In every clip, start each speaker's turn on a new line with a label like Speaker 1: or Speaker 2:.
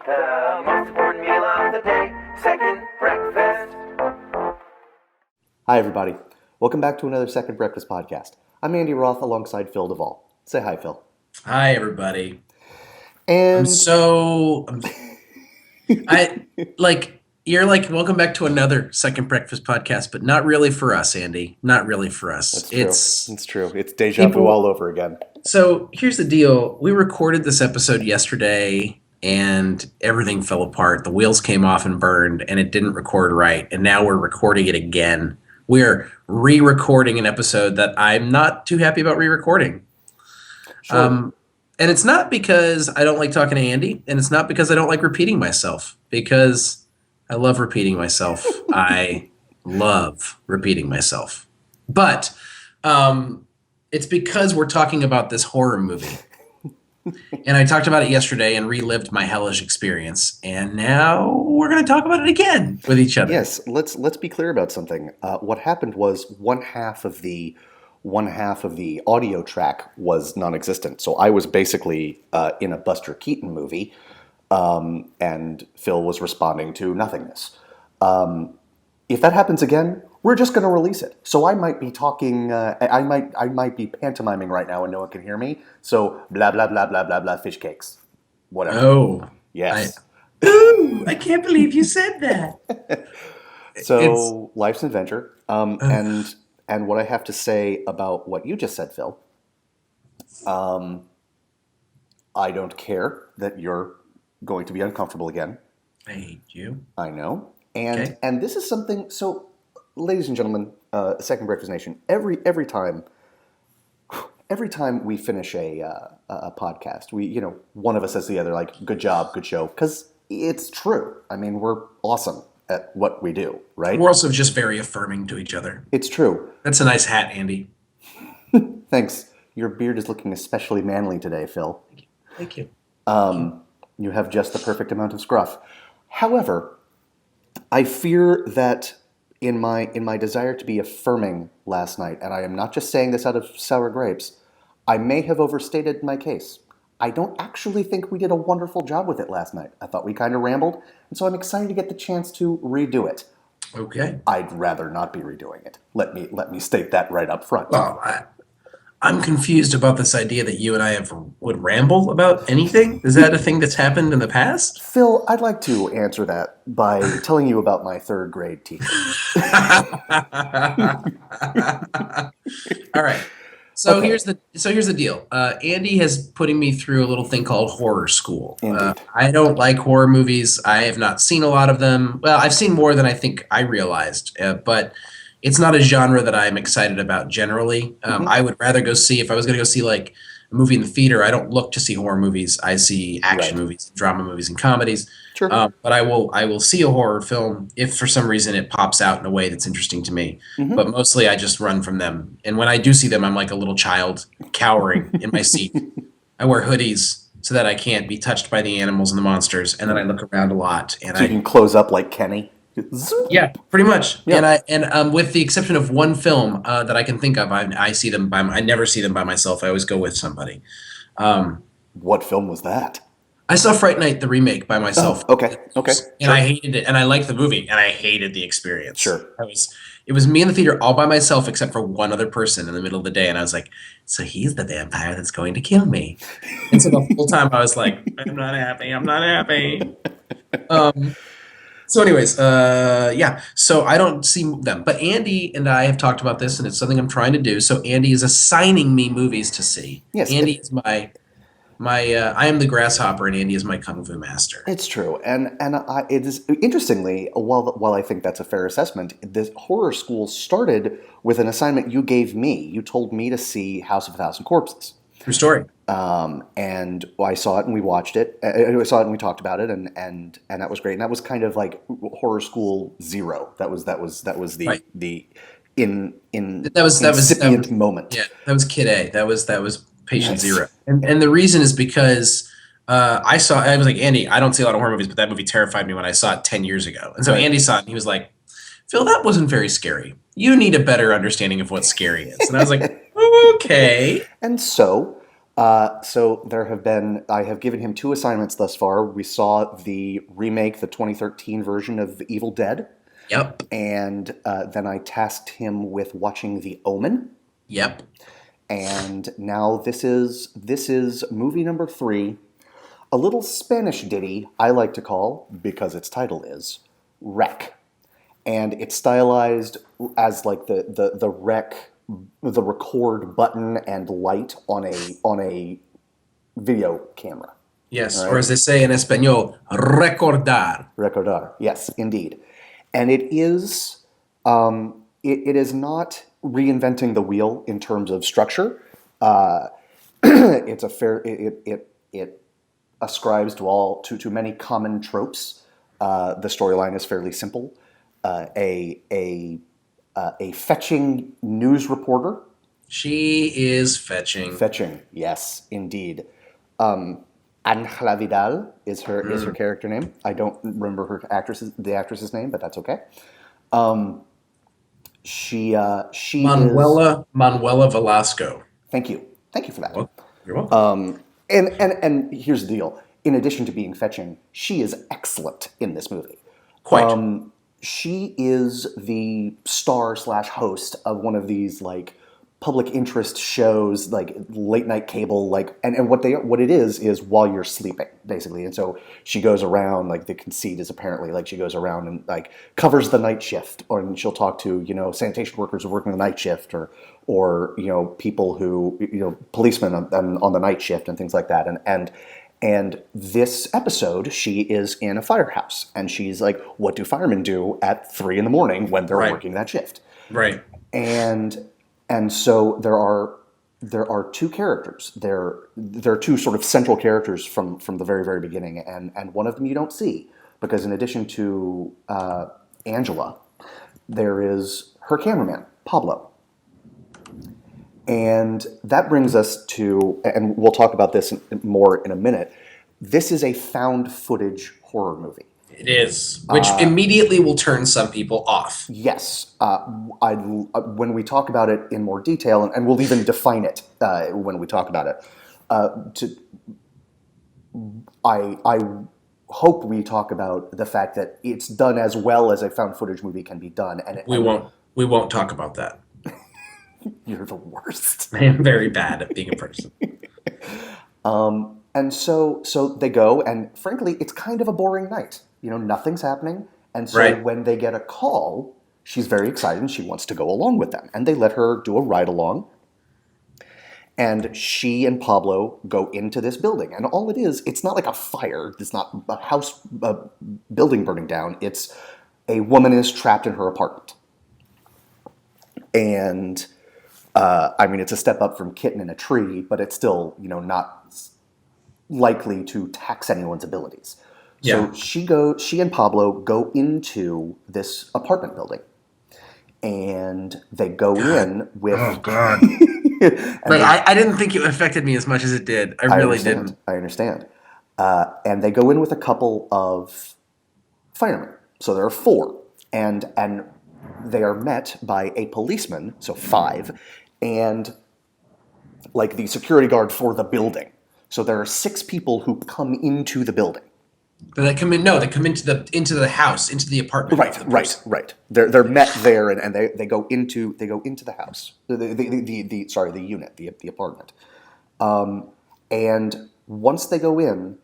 Speaker 1: The most important meal of the day, second breakfast.
Speaker 2: Hi, everybody. Welcome back to another Second Breakfast podcast. I'm Andy Roth alongside Phil Duvall. Say hi, Phil.
Speaker 3: Hi, everybody.
Speaker 2: And
Speaker 3: Welcome back to another Second Breakfast podcast, but not really for us, Andy. Not really for us.
Speaker 2: That's true. It's true. It's deja vu all over again.
Speaker 3: So here's the deal. We recorded this episode yesterday and everything fell apart. The wheels came off and burned and it didn't record right. And now we're recording it again. We're re-recording an episode that I'm not too happy about re-recording.
Speaker 2: Sure.
Speaker 3: And it's not because I don't like talking to Andy, and it's not because I don't like repeating myself, because I love repeating myself. I love repeating myself. But it's because we're talking about this horror movie. And I talked about it yesterday and relived my hellish experience. And now we're going to talk about it again with each other.
Speaker 2: Yes, let's be clear about something. What happened was one half of the audio track was non-existent. So I was basically in a Buster Keaton movie, and Phil was responding to nothingness. If that happens again, we're just going to release it. So I might be talking, I might be pantomiming right now and no one can hear me. So blah, blah, blah, blah, blah, blah, fish cakes. Whatever.
Speaker 3: Oh.
Speaker 2: Yes.
Speaker 3: I can't believe you said that.
Speaker 2: So life's an adventure. And what I have to say about what you just said, Phil, I don't care that you're going to be uncomfortable again.
Speaker 3: I hate you.
Speaker 2: I know. And this is something, so ladies and gentlemen, Second Breakfast Nation, every time we finish a podcast, one of us says to the other, like, good job, good show, because it's true. I mean, we're awesome at what we do, right?
Speaker 3: We're also just very affirming to each other.
Speaker 2: It's true.
Speaker 3: That's a nice hat, Andy.
Speaker 2: Thanks. Your beard is looking especially manly today, Phil.
Speaker 3: Thank you.
Speaker 2: You have just the perfect amount of scruff. However, I fear that in my desire to be affirming last night, and I am not just saying this out of sour grapes, I may have overstated my case. I don't actually think we did a wonderful job with it last night. I thought we kind of rambled, and so I'm excited to get the chance to redo it.
Speaker 3: Okay.
Speaker 2: I'd rather not be redoing it. Let me state that right up front.
Speaker 3: Well, I'm confused about this idea that you and I would ramble about anything. Is that a thing that's happened in the past?
Speaker 2: Phil, I'd like to answer that by telling you about my third grade teacher.
Speaker 3: All right. So
Speaker 2: Okay.
Speaker 3: here's the deal. Andy has putting me through a little thing called horror school.
Speaker 2: Indeed.
Speaker 3: I don't like horror movies. I have not seen a lot of them. Well, I've seen more than I think I realized, but it's not a genre that I'm excited about generally. I would rather go see, if I was going to go see like a movie in the theater, I don't look to see horror movies. I see action
Speaker 2: Right.
Speaker 3: movies, drama movies, and comedies.
Speaker 2: Sure.
Speaker 3: But I will see a horror film if for some reason it pops out in a way that's interesting to me.
Speaker 2: Mhm.
Speaker 3: But mostly I just run from them. And when I do see them, I'm like a little child cowering in my seat. I wear hoodies so that I can't be touched by the animals and the monsters. And then I look around a lot. And
Speaker 2: So you can close up like Kenny. Zoop.
Speaker 3: yeah, pretty much.
Speaker 2: Yeah.
Speaker 3: And with the exception of one film that I can think of, I see them I never see them by myself. I always go with somebody.
Speaker 2: What film was that?
Speaker 3: I saw Fright Night, the remake, by myself.
Speaker 2: Oh, okay.
Speaker 3: And
Speaker 2: Sure.
Speaker 3: I hated it. And I liked the movie, and I hated the experience.
Speaker 2: Sure.
Speaker 3: It was me in the theater all by myself, except for one other person in the middle of the day. And I was like, so he's the vampire that's going to kill me. And so the whole time I was like, I'm not happy. I'm not happy. So anyways, yeah. So I don't see them. But Andy and I have talked about this, and it's something I'm trying to do. So Andy is assigning me movies to see.
Speaker 2: Yes.
Speaker 3: Andy is my I am the grasshopper, and Andy is my kung fu master.
Speaker 2: It's true, and it is interestingly. While I think that's a fair assessment, this horror school started with an assignment you gave me. You told me to see House of a Thousand Corpses,
Speaker 3: True story.
Speaker 2: and I saw it and we watched it. I saw it and we talked about it, and that was great. And that was kind of like horror school zero. That was the
Speaker 3: Right.
Speaker 2: the in
Speaker 3: That was
Speaker 2: incipient moment.
Speaker 3: Yeah, that was Kid A. That was patient
Speaker 2: Nice.
Speaker 3: zero. And the reason is because I was like, Andy, I don't see a lot of horror movies, but that movie terrified me when I saw it 10 years ago. And so
Speaker 2: Right.
Speaker 3: Andy saw it and he was like, Phil, that wasn't very scary. You need a better understanding of what scary is. And I was like, okay.
Speaker 2: And so So I have given him 2 assignments thus far. We saw the remake, the 2013 version of Evil Dead,
Speaker 3: Yep.
Speaker 2: and then I tasked him with watching The Omen.
Speaker 3: Yep.
Speaker 2: And now this is movie number 3, a little Spanish ditty I like to call, because its title is Rec. And it's stylized as like the rec, the record button and light on a video camera.
Speaker 3: Yes.
Speaker 2: Right.
Speaker 3: Or as they say in Espanol, recordar.
Speaker 2: Recordar. Yes, indeed. And it is it is not reinventing the wheel in terms of structure. It's a fair it ascribes to many common tropes. The storyline is fairly simple. A fetching news reporter.
Speaker 3: She is fetching.
Speaker 2: Fetching, yes, indeed. Angela Vidal is her character name. I don't remember the actress's name, but that's okay. She
Speaker 3: Manuela Velasco.
Speaker 2: Thank you for that.
Speaker 3: Well, you're welcome.
Speaker 2: And here's the deal. In addition to being fetching, she is excellent in this movie.
Speaker 3: Quite.
Speaker 2: She is the star/host of one of these like public interest shows, like late night cable, like and what it is while you're sleeping, basically. And so she goes around, like the conceit is apparently like she goes around and like covers the night shift, and she'll talk to sanitation workers who are working the night shift, or people who policemen on the night shift and things like that. And this episode, she is in a firehouse, and she's like, what do firemen do at 3 a.m. when they're
Speaker 3: Right.
Speaker 2: working that shift?
Speaker 3: Right.
Speaker 2: And so there are 2 characters. There are 2 sort of central characters from the very, very beginning, and one of them you don't see, because in addition to Angela, there is her cameraman, Pablo. And that brings us to, and we'll talk about this more in a minute, this is a found footage horror movie.
Speaker 3: It is, which immediately will turn some people off.
Speaker 2: Yes. When we talk about it in more detail, and we'll even define it when we talk about it, I hope we talk about the fact that it's done as well as a found footage movie can be done. And
Speaker 3: We won't talk about that.
Speaker 2: You're the worst.
Speaker 3: I am very bad at being a person.
Speaker 2: And so they go, and frankly, it's kind of a boring night. Nothing's happening. And so
Speaker 3: Right.
Speaker 2: when they get a call, she's very excited and she wants to go along with them. And they let her do a ride along. And she and Pablo go into this building. And all it is, it's not like a fire. It's not a house, building burning down. It's a woman is trapped in her apartment. And it's a step up from Kitten in a Tree, but it's still, not likely to tax anyone's abilities.
Speaker 3: Yeah.
Speaker 2: So she and Pablo go into this apartment building, and they go in with.
Speaker 3: Oh God! I didn't think it affected me as much as it did. I really didn't.
Speaker 2: I understand. And they go in with a couple of firemen. So there are 4, and they are met by a policeman, so 5, and like the security guard for the building. So there are 6 people who come into the building.
Speaker 3: They come in. No, they come into the house, into the apartment.
Speaker 2: Right. They're met there, and they go into the house, the unit, the apartment, and once they go in,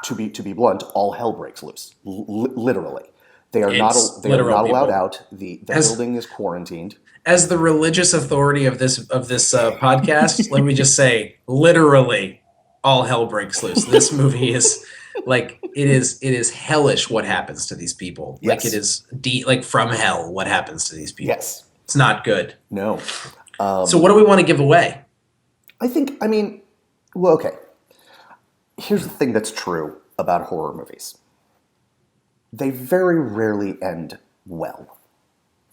Speaker 2: to be blunt, all hell breaks loose. Literally, they are not allowed out. The building is quarantined.
Speaker 3: As the religious authority of this podcast, let me just say, literally, all hell breaks loose. This movie is like it is hellish what happens to these people.
Speaker 2: Yes.
Speaker 3: Like it is like from hell what happens to these people.
Speaker 2: Yes.
Speaker 3: It's not good.
Speaker 2: No.
Speaker 3: So what do we want to give away?
Speaker 2: Well, okay. Here's the thing that's true about horror movies. They very rarely end well.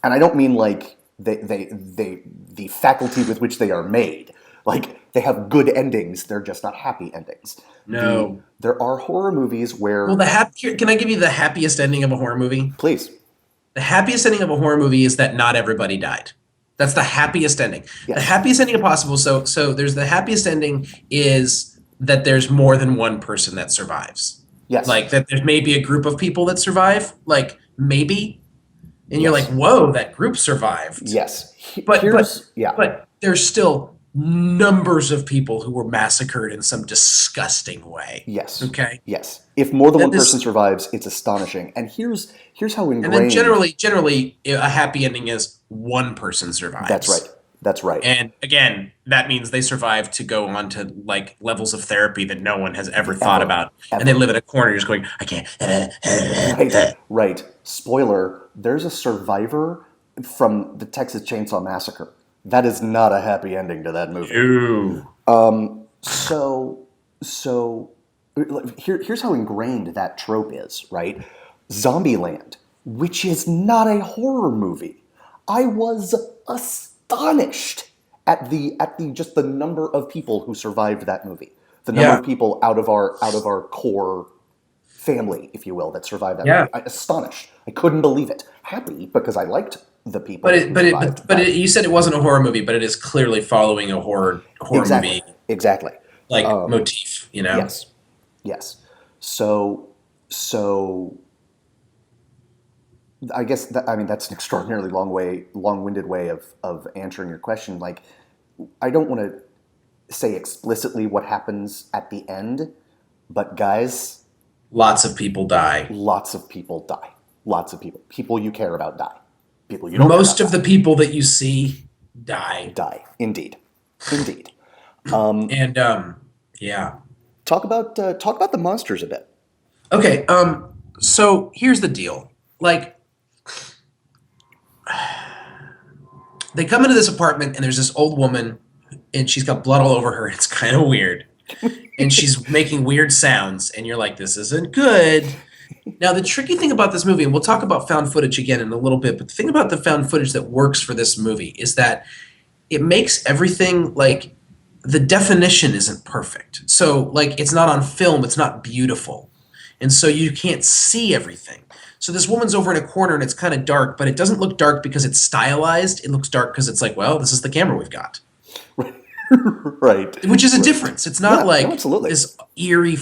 Speaker 2: And I don't mean like the faculty with which they are made. Like, they have good endings, they're just not happy endings.
Speaker 3: No.
Speaker 2: There are horror movies where...
Speaker 3: Well, can I give you the happiest ending of a horror movie?
Speaker 2: Please.
Speaker 3: The happiest ending of a horror movie is that not everybody died. That's the happiest ending. The
Speaker 2: Yes.
Speaker 3: happiest ending possible. So there's the happiest ending is that there's more than one person that survives.
Speaker 2: Yes.
Speaker 3: Like that there's maybe a group of people that survive, like maybe, and you're like,
Speaker 2: Yes.
Speaker 3: whoa, that group survived.
Speaker 2: Yes.
Speaker 3: But
Speaker 2: Yeah.
Speaker 3: but there's still numbers of people who were massacred in some disgusting way.
Speaker 2: Yes.
Speaker 3: Okay.
Speaker 2: Yes. If more than
Speaker 3: Then
Speaker 2: one
Speaker 3: this-
Speaker 2: person survives, it's astonishing. And here's how ingrained.
Speaker 3: And then generally, a happy ending is one person survives.
Speaker 2: That's right. That's right.
Speaker 3: And again, that means they survive to go on to like levels of therapy that no one has ever thought about.
Speaker 2: Ever.
Speaker 3: And they live in a corner just going, I can't.
Speaker 2: Right. Right. Spoiler, there's a survivor from the Texas Chainsaw Massacre. That is not a happy ending to that movie.
Speaker 3: Ooh.
Speaker 2: So here's how ingrained that trope is, right? Zombieland, which is not a horror movie. I was astonished at the just the number of people who survived that movie. The number of people out of our core family, if you will, that survived that movie. Astonished. I couldn't believe it. Happy because I liked the people.
Speaker 3: But you said it wasn't a horror movie, but it is clearly following a horror movie
Speaker 2: Exactly.
Speaker 3: like motif, you know?
Speaker 2: Yes. Yes. So I guess that's an extraordinarily long-winded way of answering your question. Like, I don't want to say explicitly what happens at the end, but guys,
Speaker 3: Lots of people die.
Speaker 2: lots of people die. Lots of people. People you care about die. People you don't
Speaker 3: Most
Speaker 2: care
Speaker 3: of the people that you see die.
Speaker 2: about die. Indeed. Indeed.
Speaker 3: And yeah.
Speaker 2: Talk about the monsters a bit.
Speaker 3: Okay, so here's the deal. Like, they come into this apartment and there's this old woman and she's got blood all over her. It's kind of weird. And she's making weird sounds and you're like, this isn't good. Now, the tricky thing about this movie, and we'll talk about found footage again in a little bit, but the thing about the found footage that works for this movie is that it makes everything, like, the definition isn't perfect. So, like, it's not on film, it's not beautiful. And so you can't see everything. So this woman's over in a corner and it's kind of dark, but it doesn't look dark because it's stylized. It looks dark because it's like, well, this is the camera we've got.
Speaker 2: Right.
Speaker 3: Which is a difference. It's not like
Speaker 2: absolutely.
Speaker 3: this eerie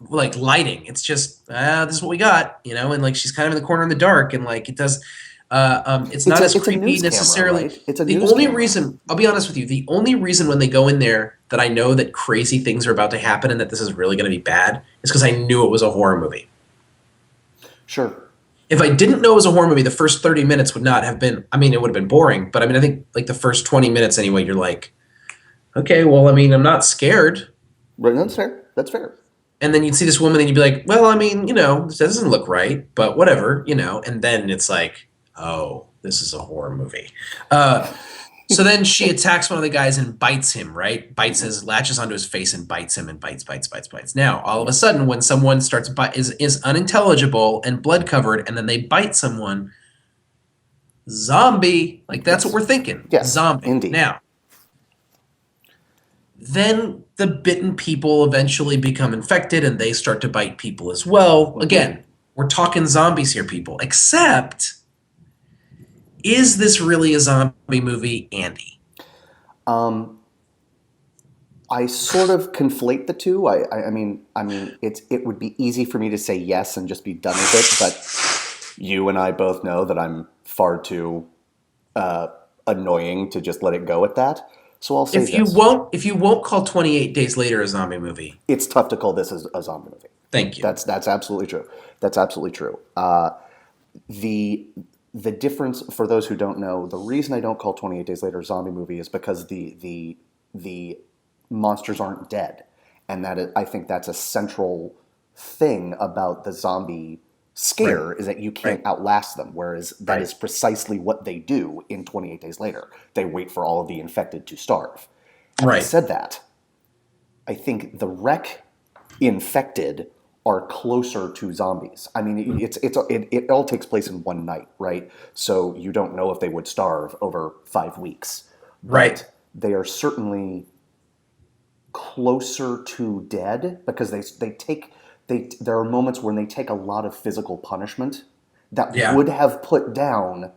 Speaker 3: like lighting. It's just this is what we got, you know. And like she's kind of in the corner in the dark, and like it does. It's not as creepy
Speaker 2: news
Speaker 3: necessarily.
Speaker 2: Camera, right? It's a
Speaker 3: the
Speaker 2: news
Speaker 3: only
Speaker 2: camera.
Speaker 3: reason I'll be honest with you, the only reason when they go in there that I know that crazy things are about to happen and that this is really going to be bad is because I knew it was a horror movie.
Speaker 2: Sure.
Speaker 3: If I didn't know it was a horror movie, the first 30 minutes would not have been. I mean, it would have been boring. But I mean, I think like the first 20 minutes anyway, you're like, okay, well, I mean, I'm not scared.
Speaker 2: Right. That's fair. That's fair.
Speaker 3: And then you'd see this woman and you'd be like, well, I mean, you know, this doesn't look right, but whatever, you know. And then it's like, oh, this is a horror movie. So then she attacks one of the guys and bites him, right? Latches onto his face and bites him and bites. Now, all of a sudden, when someone starts is unintelligible and blood covered, and then they bite someone, zombie, like that's what we're thinking.
Speaker 2: Yes,
Speaker 3: zombie.
Speaker 2: indeed.
Speaker 3: Now, then the bitten people eventually become infected and they start to bite people as well. Again, we're talking zombies here, people. Except, is this really a zombie movie, Andy?
Speaker 2: I sort of conflate the two. I mean, it would be easy for me to say yes and just be done with it, but you and I both know that I'm far too annoying to just let it go at that. So I'll say
Speaker 3: If you won't call 28 Days Later a zombie movie,
Speaker 2: it's tough to call this a zombie movie.
Speaker 3: thank you.
Speaker 2: That's absolutely true. That's absolutely true. The difference, for those who don't know, the reason I don't call 28 Days Later a zombie movie is because the monsters aren't dead, and I think that's a central thing about the zombie scare is that you can't outlast them, whereas that is precisely what they do in 28 Days Later. They wait for all of the infected to starve. Having said that, I think the wreck infected are closer to zombies. I mean, it all takes place in one night, right? So you don't know if they would starve over 5 weeks.
Speaker 3: Right.
Speaker 2: But they are certainly closer to dead because there are moments when they take a lot of physical punishment that would have put down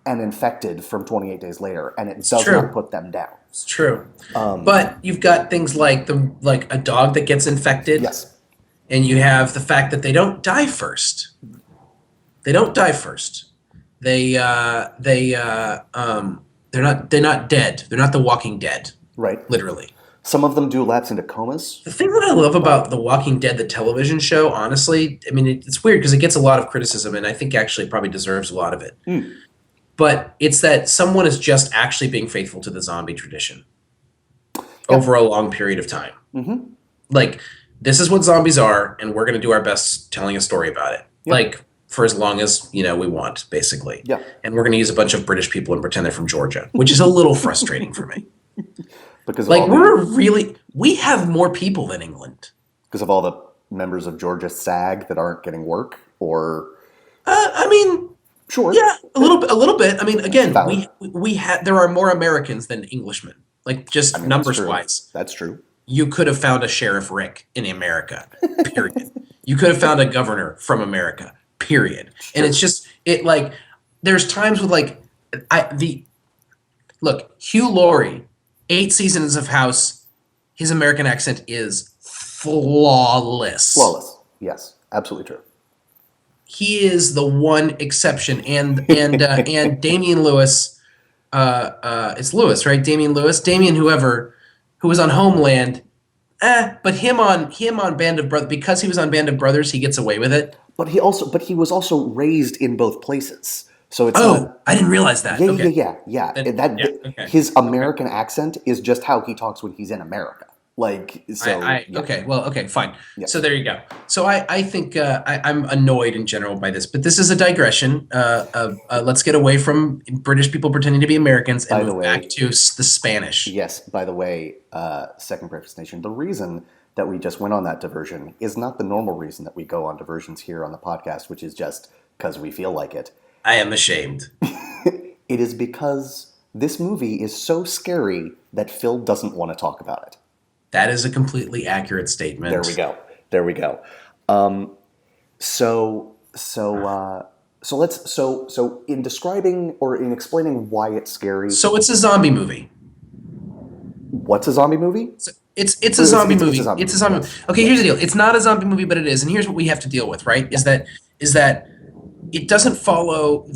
Speaker 2: and infected from 28 days later, and it does
Speaker 3: true.
Speaker 2: not put them down.
Speaker 3: It's true. But you've got things like a dog that gets infected,
Speaker 2: Yes.
Speaker 3: and you have the fact that they don't die first. They don't die first. They're not dead. They're not the Walking Dead,
Speaker 2: Right.
Speaker 3: literally.
Speaker 2: Some of them do lapse into comas.
Speaker 3: The thing that I love about The Walking Dead, the television show, honestly, I mean, it's weird because it gets a lot of criticism, and I think actually it probably deserves a lot of it. But it's that someone is just actually being faithful to the zombie tradition over a long period of time. Like, this is what zombies are, and we're going to do our best telling a story about it. Like, for as long as, we want, basically.
Speaker 2: Yeah.
Speaker 3: And we're going to use a bunch of British people and pretend they're from Georgia, which is a little frustrating for me.
Speaker 2: Because of
Speaker 3: Like,
Speaker 2: all
Speaker 3: we have more people than England.
Speaker 2: because of all the members of Georgia SAG that aren't getting work, or
Speaker 3: I mean,
Speaker 2: sure,
Speaker 3: yeah, a little bit. I mean, again,
Speaker 2: valid.
Speaker 3: there are more Americans than Englishmen. Like, just
Speaker 2: I mean,
Speaker 3: numbers
Speaker 2: that's true.
Speaker 3: wise,
Speaker 2: That's true.
Speaker 3: you could have found a Sheriff Rick in America. Period. You could have found a governor from America. Period. And it's just there's times with look, Hugh Laurie, 8 seasons of House, his American accent is flawless.
Speaker 2: Flawless. Yes, absolutely true.
Speaker 3: He is the one exception, and Damian Lewis, it's Lewis, right? Damian whoever, who was on Homeland, but him on Band of Brothers, because he was on Band of Brothers, he gets away with it.
Speaker 2: But he was also raised in both places, so it's not.
Speaker 3: I didn't realize that.
Speaker 2: Yeah,
Speaker 3: Okay.
Speaker 2: yeah.
Speaker 3: Then- okay.
Speaker 2: His American accent is just how he talks when he's in America. Like, so. Yeah.
Speaker 3: Okay, well, okay, fine.
Speaker 2: Yeah.
Speaker 3: So there you go. So I think I'm annoyed in general by this, but this is a digression. Let's get away from British people pretending to be Americans and
Speaker 2: By the
Speaker 3: move
Speaker 2: way-
Speaker 3: back to the Spanish.
Speaker 2: Yes. By the way, Second Breakfast Nation, the reason that we just went on that diversion is not the normal reason that we go on diversions here on the podcast, which is just because we feel like it.
Speaker 3: I am ashamed.
Speaker 2: It is because this movie is so scary that Phil doesn't want to talk about it.
Speaker 3: That is a completely accurate statement.
Speaker 2: There we go. So in describing or in explaining why it's scary,
Speaker 3: So it's a zombie movie.
Speaker 2: what's a zombie movie?
Speaker 3: It's a zombie
Speaker 2: it's a
Speaker 3: movie.
Speaker 2: zombie
Speaker 3: It's a zombie movie. Okay, here's the deal. It's not a zombie movie, but it is. And here's what we have to deal with, right? Is that it doesn't follow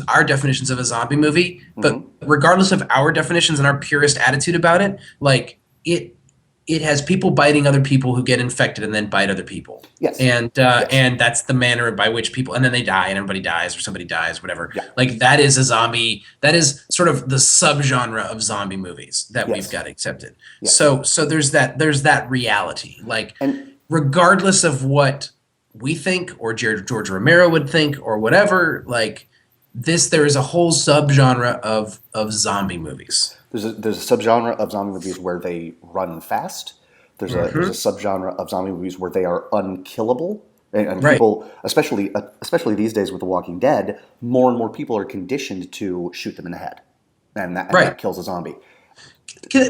Speaker 3: our definitions of a zombie movie, but regardless of our definitions and our purest attitude about it, like it has people biting other people who get infected and then bite other people.
Speaker 2: Yes.
Speaker 3: And
Speaker 2: Yes.
Speaker 3: and that's the manner by which people, and then they die and everybody dies or somebody dies, whatever.
Speaker 2: Yeah.
Speaker 3: Like, that is a zombie. That is sort of the subgenre of zombie movies that
Speaker 2: Yes.
Speaker 3: we've got accepted.
Speaker 2: Yes.
Speaker 3: So there's that reality. Like,
Speaker 2: And
Speaker 3: regardless of what we think or George Romero would think or whatever, like, there is a whole subgenre of zombie movies.
Speaker 2: there's a subgenre of zombie movies where they run fast. There's a subgenre of zombie movies where they are unkillable. And
Speaker 3: Right.
Speaker 2: people, especially these days with The Walking Dead, more and more people are conditioned to shoot them in the head, and that kills a zombie.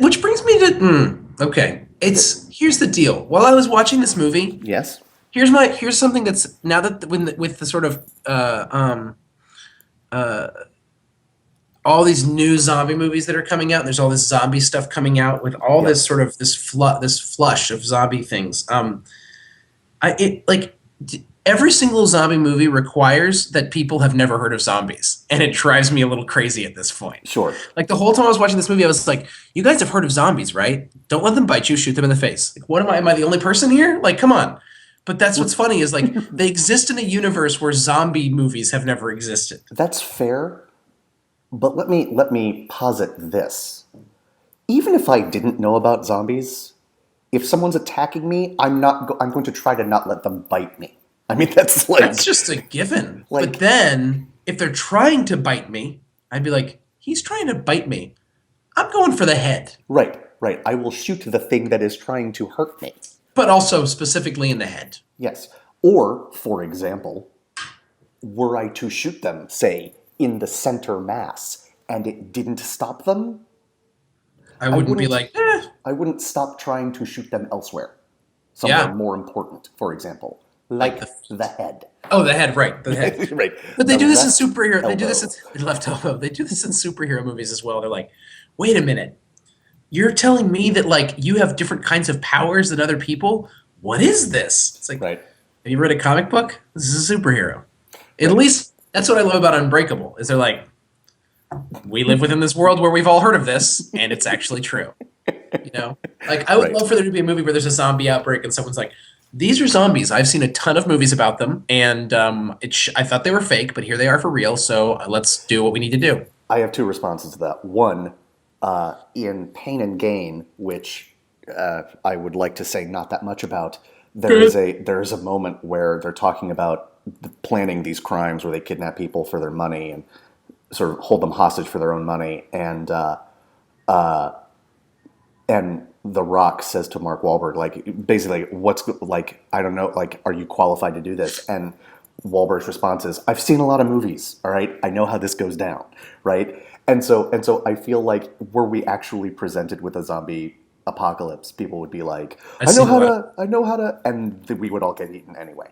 Speaker 3: Which brings me to okay. Here's the deal. While I was watching this movie,
Speaker 2: Yes.
Speaker 3: here's something that's now that with the sort of all these new zombie movies that are coming out, and there's all this zombie stuff coming out with all this sort of this flush of zombie things. Every single zombie movie requires that people have never heard of zombies, and it drives me a little crazy at this point.
Speaker 2: Sure.
Speaker 3: Like, the whole time I was watching this movie, I was like, "You guys have heard of zombies, right? Don't let them bite you. Shoot them in the face." Like, what am I? Am I the only person here? Like, come on. But that's what's funny is, like, they exist in a universe where zombie movies have never existed.
Speaker 2: That's fair, but let me posit this. Even if I didn't know about zombies, if someone's attacking me, I'm going to try to not let them bite me. I mean, that's
Speaker 3: Just a given.
Speaker 2: Like-
Speaker 3: But then, if they're trying to bite me, I'd be like, "He's trying to bite me. I'm going for the head."
Speaker 2: right. I will shoot the thing that is trying to hurt me.
Speaker 3: But also specifically in the head.
Speaker 2: Yes. Or, for example, were I to shoot them, say, in the center mass, and it didn't stop them,
Speaker 3: I wouldn't be
Speaker 2: wouldn't-
Speaker 3: like,
Speaker 2: I wouldn't stop trying to shoot them elsewhere. Somewhere
Speaker 3: Yeah.
Speaker 2: more important, for example. like the head.
Speaker 3: Oh, the head, right? The head.
Speaker 2: Right.
Speaker 3: But they
Speaker 2: The
Speaker 3: do this in
Speaker 2: left
Speaker 3: superhero. They do
Speaker 2: elbow.
Speaker 3: this in left elbow. They do this in superhero movies as well. They're like, wait a minute, you're telling me that like you have different kinds of powers than other people? What is this? It's like,
Speaker 2: Right.
Speaker 3: have you read a comic book? This is a superhero. At
Speaker 2: Right.
Speaker 3: least that's what I love about Unbreakable. Is they're like, we live within this world where we've all heard of this, and it's actually true. You know, like I would
Speaker 2: Right.
Speaker 3: love for there to be a movie where there's a zombie outbreak and someone's like, "These are zombies. I've seen a ton of movies about them, and I thought they were fake, but here they are for real. So let's do what we need to do."
Speaker 2: I have two responses to that. One, in Pain and Gain, which I would like to say not that much about. There is a moment where they're talking about planning these crimes where they kidnap people for their money and sort of hold them hostage for their own money, and The Rock says to Mark Wahlberg, like, basically, what's like, I don't know, like, are you qualified to do this? And Wahlberg's response is, I've seen a lot of movies, all right? I know how this goes down, right? And so I feel like were we actually presented with a zombie apocalypse, people would be like, I know how to, and we would all get eaten anyway.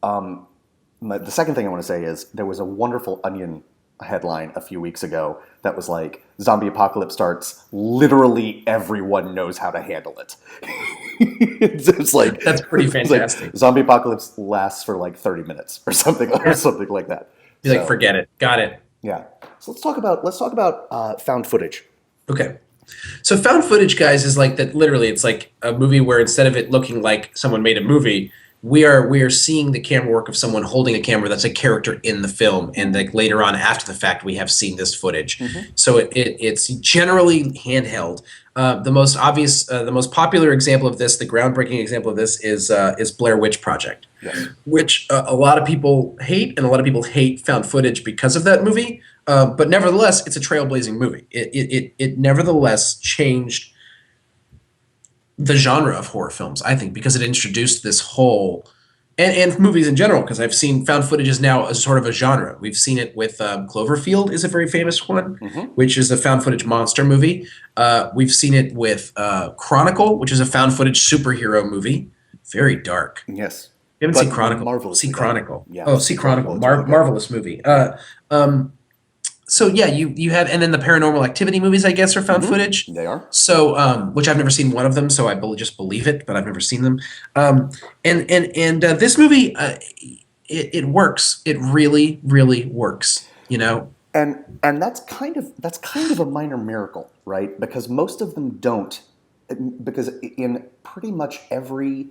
Speaker 2: The second thing I want to say is there was a wonderful Onion headline a few weeks ago that was like, zombie apocalypse starts, literally everyone knows how to handle it. it's like,
Speaker 3: That's pretty
Speaker 2: it's like,
Speaker 3: fantastic.
Speaker 2: zombie apocalypse lasts for like 30 minutes or something like that.
Speaker 3: Be like, forget it. Got it.
Speaker 2: Yeah. So let's talk about found footage.
Speaker 3: Okay. So found footage, guys, is like that. Literally, it's like a movie where instead of it looking like someone made a movie, we are seeing the camera work of someone holding a camera that's a character in the film, and like later on after the fact, we have seen this footage.
Speaker 2: Mm-hmm.
Speaker 3: So it's generally handheld. The most obvious, the most popular example of this, the groundbreaking example of this, is Blair Witch Project,
Speaker 2: Yes.
Speaker 3: which a lot of people hate, and a lot of people hate found footage because of that movie. But nevertheless, it's a trailblazing movie. It nevertheless changed the genre of horror films, I think, because it introduced this whole, and movies in general, because I've seen found footage is now a sort of a genre. We've seen it with Cloverfield is a very famous one, which is a found footage monster movie. We've seen it with Chronicle, which is a found footage superhero movie. Very dark.
Speaker 2: Yes.
Speaker 3: You haven't
Speaker 2: But
Speaker 3: seen Chronicle.
Speaker 2: marvelous.
Speaker 3: See Chronicle.
Speaker 2: Yeah.
Speaker 3: Oh, see Chronicle.
Speaker 2: It's really good.
Speaker 3: Marvelous movie. So yeah, you have, and then the Paranormal Activity movies, I guess, are found footage.
Speaker 2: They are.
Speaker 3: So, which I've never seen one of them, so I just believe it, but I've never seen them. And this movie, it works. It really, really works. You know.
Speaker 2: And that's kind of a minor miracle, right? Because most of them don't. Because in pretty much every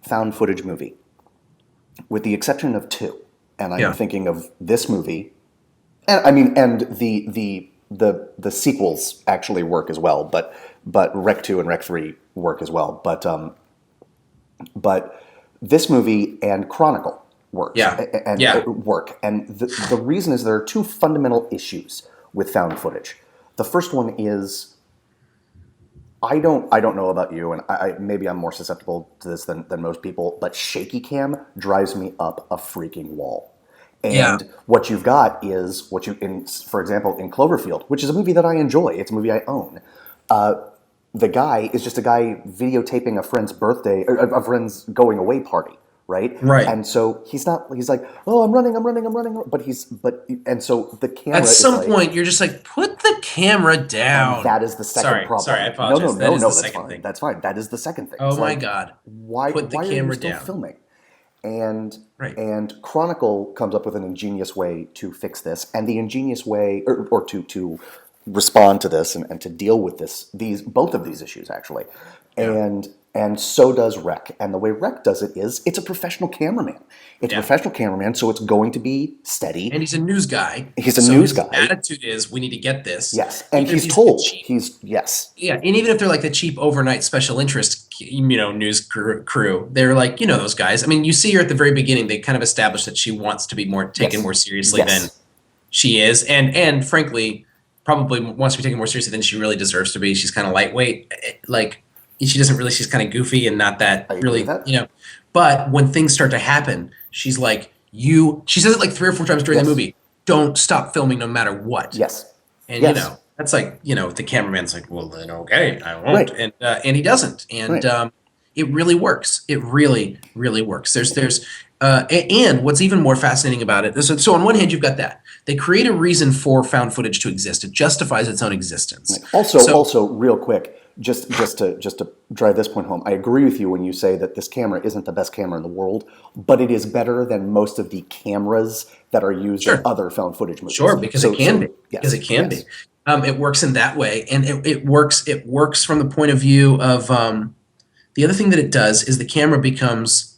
Speaker 2: found footage movie, with the exception of two, and I'm thinking of this movie, and I mean, and the sequels actually work as well, but Rec 2 and Rec 3 work as well, but this movie and Chronicle work, work, and the reason is there are two fundamental issues with found footage. The first one is, I don't know about you, and maybe I'm more susceptible to this than most people, but shaky cam drives me up a freaking wall. And what you've got is for example, in Cloverfield, which is a movie that I enjoy. It's a movie I own. The guy is just a guy videotaping a friend's birthday, or a friend's going away party, right?
Speaker 3: Right.
Speaker 2: And so he's like, oh, I'm running, and so the camera.
Speaker 3: At some
Speaker 2: is
Speaker 3: point, you're just like, put the camera down.
Speaker 2: and that is the second problem.
Speaker 3: Sorry, I apologize.
Speaker 2: No,
Speaker 3: That is the
Speaker 2: that's
Speaker 3: second
Speaker 2: fine.
Speaker 3: thing.
Speaker 2: That's fine. That is the second thing.
Speaker 3: Oh
Speaker 2: It's
Speaker 3: my
Speaker 2: like,
Speaker 3: God.
Speaker 2: Why
Speaker 3: Put the
Speaker 2: are you
Speaker 3: camera
Speaker 2: still
Speaker 3: down.
Speaker 2: filming? And
Speaker 3: Right.
Speaker 2: and Chronicle comes up with an ingenious way to fix this, and the ingenious way, or to respond to this and to deal with both of these issues actually, and so does Rec. And the way Rec does it is it's a professional cameraman. It's a professional cameraman, so it's going to be steady.
Speaker 3: And he's a news guy.
Speaker 2: He's a news guy.
Speaker 3: His attitude is, we need to get this.
Speaker 2: Yes, and
Speaker 3: Even if
Speaker 2: he's told.
Speaker 3: the cheap- Yeah, and even if they're like the cheap overnight special interest, news crew, they're like, those guys. I mean, you see her at the very beginning. They kind of establish that she wants to be taken more seriously than she is, and frankly, probably wants to be taken more seriously than she really deserves to be. She's kind of lightweight, she doesn't really. She's kind of goofy and not that really, But when things start to happen, she's like, She says it like 3 or 4 times during the movie. Don't stop filming, no matter what.
Speaker 2: Yes.
Speaker 3: And that's like, the cameraman's like, well then okay, I won't, and he doesn't, and it really works. It really, really works. And what's even more fascinating about it, so on one hand, you've got that. They create a reason for found footage to exist. It justifies its own existence.
Speaker 2: Also, real quick, just to drive this point home, I agree with you when you say that this camera isn't the best camera in the world, but it is better than most of the cameras that are used in other found footage movies.
Speaker 3: Sure, because it can be.
Speaker 2: Yes,
Speaker 3: Because it can
Speaker 2: yes.
Speaker 3: be. It works in that way, and it works. It works from the point of view of the other thing that it does is the camera becomes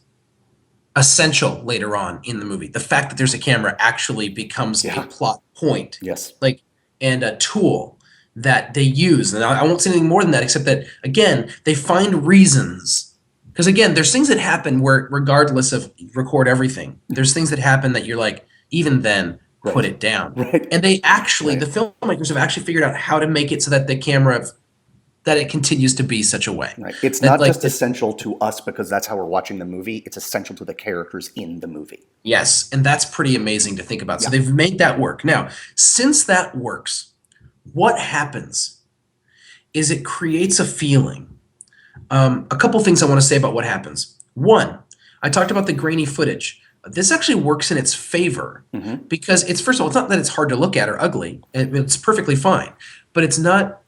Speaker 3: essential later on in the movie. The fact that there's a camera actually becomes a plot point,
Speaker 2: Yes.
Speaker 3: like, and a tool that they use. And I won't say anything more than that, except that again, they find reasons. Because again, there's things that happen where, regardless of record everything, there's things that happen that you're like, even then, put it down.
Speaker 2: Right.
Speaker 3: And they actually, the filmmakers have actually figured out how to make it so that the camera, that it continues to be such a way.
Speaker 2: Right. It's
Speaker 3: That,
Speaker 2: not
Speaker 3: like,
Speaker 2: just essential to us because that's how we're watching the movie. It's essential to the characters in the movie.
Speaker 3: Yes, and that's pretty amazing to think about. So they've made that work. Now, since that works, what happens is it creates a feeling. A couple things I want to say about what happens. One, I talked about the grainy footage. This actually works in its favor because it's, first of all, it's not that it's hard to look at or ugly. It's perfectly fine, but it's not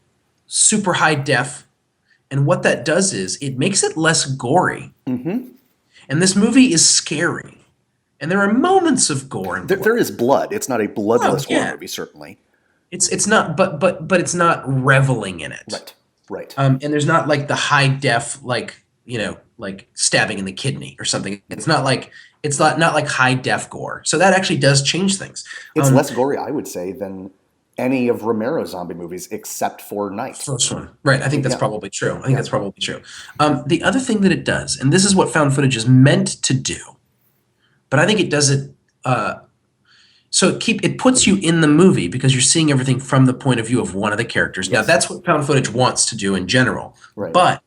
Speaker 3: super high def. And what that does is it makes it less gory. And this movie is scary. And there are moments of gore and blood.
Speaker 2: There is blood. It's not a bloodless horror movie, certainly.
Speaker 3: It's not, but it's not reveling in it.
Speaker 2: Right. Right.
Speaker 3: And there's not like the high def, like, like stabbing in the kidney or something. It's not like high def gore. So that actually does change things.
Speaker 2: It's less gory, I would say, than any of Romero's zombie movies except for Night.
Speaker 3: First one. Right. I think that's probably true. That's probably true. The other thing that it does, and this is what found footage is meant to do, but I think it does it so it puts you in the movie because you're seeing everything from the point of view of one of the characters. Now that's what found footage wants to do in general.
Speaker 2: Right.
Speaker 3: But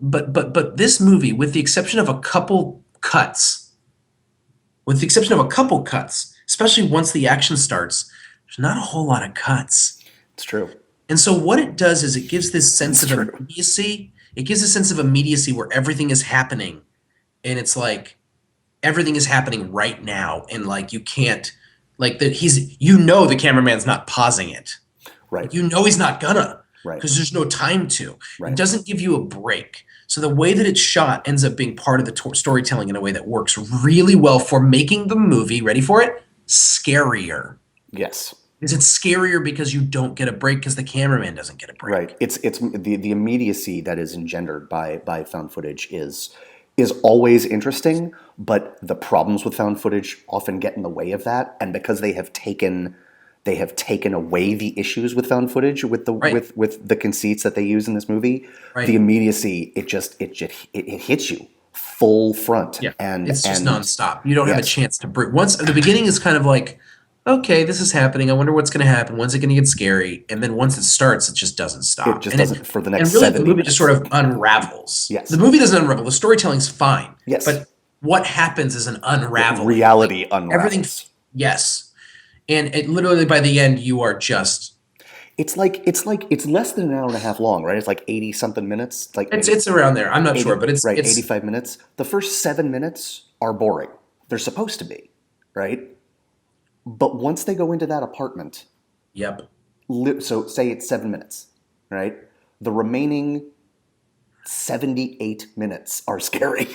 Speaker 3: but this movie, with the exception of a couple cuts, especially once the action starts, there's not a whole lot of cuts.
Speaker 2: It's true.
Speaker 3: And so what it does is it gives this sense of immediacy. It gives a sense of immediacy where everything is happening, and it's like everything is happening right now, and like you can't, like, that the cameraman's not pausing it.
Speaker 2: Right.
Speaker 3: He's not gonna.
Speaker 2: Right.
Speaker 3: Because there's no time to.
Speaker 2: Right.
Speaker 3: It doesn't give you a break. So the way that it's shot ends up being part of the storytelling in a way that works really well for making the movie, ready for it, scarier.
Speaker 2: Yes.
Speaker 3: Is it scarier because you don't get a break because the cameraman doesn't get a break?
Speaker 2: Right. It's the immediacy that is engendered by found footage is always interesting, but the problems with found footage often get in the way of that, and because they have taken away the issues with found footage with the with the conceits that they use in this movie. Right. The immediacy, it hits you full front.
Speaker 3: Yeah.
Speaker 2: And
Speaker 3: it's just nonstop. You don't have a chance to break. Once the beginning is kind of like, okay, this is happening. I wonder what's going to happen. When's it going to get scary? And then once it starts, it just doesn't stop.
Speaker 2: It just doesn't for the next.
Speaker 3: And really,
Speaker 2: 70
Speaker 3: the movie
Speaker 2: minutes.
Speaker 3: just sort of unravels.
Speaker 2: Yes.
Speaker 3: The movie doesn't unravel. The storytelling's fine.
Speaker 2: Yes.
Speaker 3: But what happens is an unraveling.
Speaker 2: Reality unravels.
Speaker 3: Everything. Yes. And it literally, by the end, you are just.
Speaker 2: It's less than an hour and a half long, right? It's like 80 something minutes.
Speaker 3: It's around there. I'm not sure, but it's
Speaker 2: 85 minutes. The first 7 minutes are boring. They're supposed to be, right? But once they go into that apartment,
Speaker 3: yep.
Speaker 2: So say it's 7 minutes, right? The remaining 78 minutes are scary.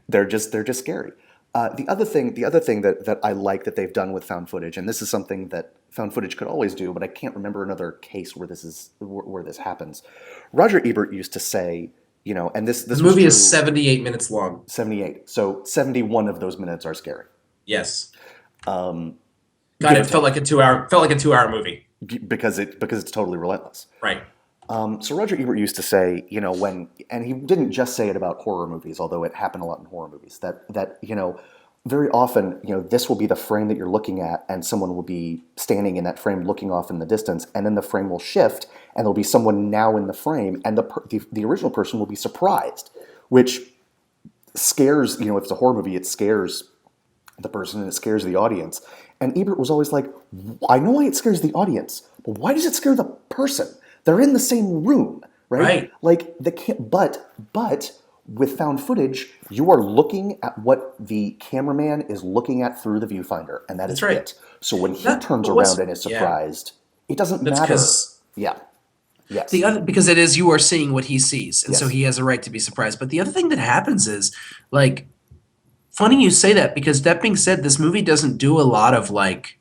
Speaker 2: They're just scary. The other thing that I like that they've done with found footage, and this is something that found footage could always do, but I can't remember another case where this happens. Roger Ebert used to say, and this
Speaker 3: movie is 78 minutes long.
Speaker 2: 78. So 71 of those minutes are scary.
Speaker 3: Yes. It felt like a 2-hour movie
Speaker 2: because it's totally relentless.
Speaker 3: Right.
Speaker 2: So Roger Ebert used to say, and he didn't just say it about horror movies, although it happened a lot in horror movies, that very often, this will be the frame that you're looking at, and someone will be standing in that frame looking off in the distance, and then the frame will shift, and there'll be someone now in the frame, and the original person will be surprised, which scares, if it's a horror movie, it scares the person and it scares the audience. And Ebert was always like, I know why it scares the audience, but why does it scare the person? They're in the same room,
Speaker 3: Right.
Speaker 2: Like but with found footage, you are looking at what the cameraman is looking at through the viewfinder, and that is
Speaker 3: That's right.
Speaker 2: it. So when he
Speaker 3: That-
Speaker 2: turns
Speaker 3: but what's-
Speaker 2: around and is
Speaker 3: yeah.
Speaker 2: surprised, it doesn't
Speaker 3: That's
Speaker 2: matter.
Speaker 3: 'cause
Speaker 2: Yeah. Yes.
Speaker 3: the other, because it is, you are seeing what he sees, and so
Speaker 2: Yes.
Speaker 3: he has a right to be surprised. But the other thing that happens is, like, funny you say that, because that being said, this movie doesn't do a lot of like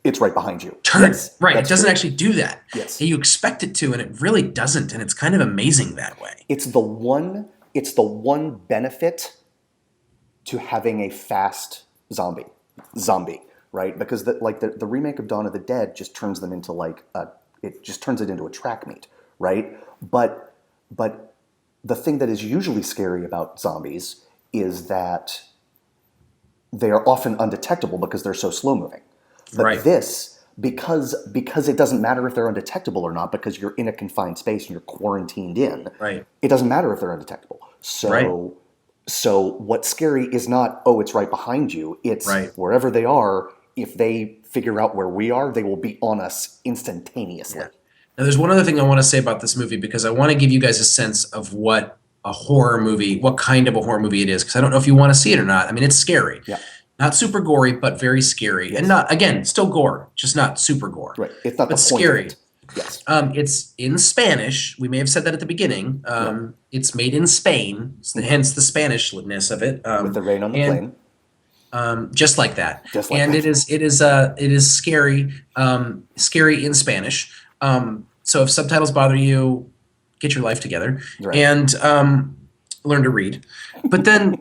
Speaker 2: It's right behind you.
Speaker 3: turn.
Speaker 2: Yes,
Speaker 3: Right. It
Speaker 2: that's
Speaker 3: doesn't
Speaker 2: true.
Speaker 3: actually do that.
Speaker 2: Yes.
Speaker 3: You expect it to, and it really doesn't, and it's kind of amazing that way.
Speaker 2: It's the one benefit to having a fast zombie, right? Because the remake of Dawn of the Dead just turns them into it just turns it into a track meet, right? But the thing that is usually scary about zombies is that they are often undetectable because they're so slow moving. But
Speaker 3: Right.
Speaker 2: this, because it doesn't matter if they're undetectable or not, because you're in a confined space and you're quarantined in,
Speaker 3: Right.
Speaker 2: it doesn't matter if they're undetectable. So
Speaker 3: Right.
Speaker 2: so what's scary is not, oh, it's right behind you. It's
Speaker 3: Right.
Speaker 2: wherever they are, if they figure out where we are, they will be on us instantaneously.
Speaker 3: Now, there's one other thing I want to say about this movie, because I want to give you guys a sense of what kind of a horror movie it is, because I don't know if you want to see it or not. I mean, it's scary.
Speaker 2: Yeah.
Speaker 3: Not super gory, but very scary.
Speaker 2: Yes.
Speaker 3: And not, again, still gore, just not super gore.
Speaker 2: Right. It's not
Speaker 3: But
Speaker 2: the point
Speaker 3: scary.
Speaker 2: of it. Yes.
Speaker 3: It's in Spanish. We may have said that at the beginning. It's made in Spain, hence the Spanishness of it.
Speaker 2: With the rain on the
Speaker 3: and-
Speaker 2: plane.
Speaker 3: Just like that.
Speaker 2: Just like
Speaker 3: and
Speaker 2: that.
Speaker 3: it is scary, scary in Spanish. So if subtitles bother you, get your life together
Speaker 2: Right.
Speaker 3: and learn to read. But then